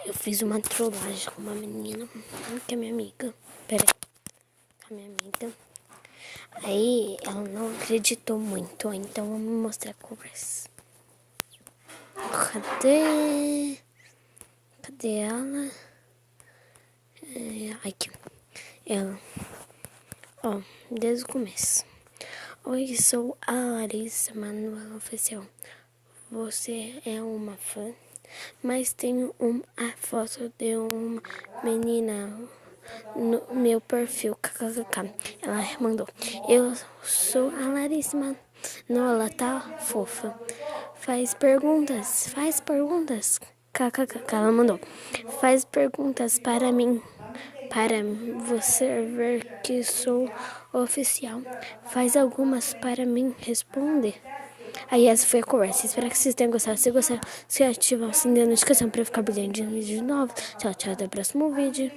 Eu fiz uma trollagem com uma menina, que é minha amiga. Peraí, a minha amiga. Aí ela não acreditou muito, então vamos mostrar a conversa. Cadê? Cadê ela? Aqui. Ela. Ó, desde o começo. Oi, sou a Larissa Manoela Oficial. Você é uma fã? Mas tenho a foto de uma menina no meu perfil, kkkk. Ela mandou: eu sou a Larissa Manoela, tá fofa. Faz perguntas, kkkk. Ela mandou: faz perguntas para você ver que sou oficial. Faz algumas para mim responder. Aí essa foi a conversa. Espero que vocês tenham gostado. Se gostar, se ativar o sininho da notificação para ficar brilhando de novo. Tchau, tchau. Até o próximo vídeo.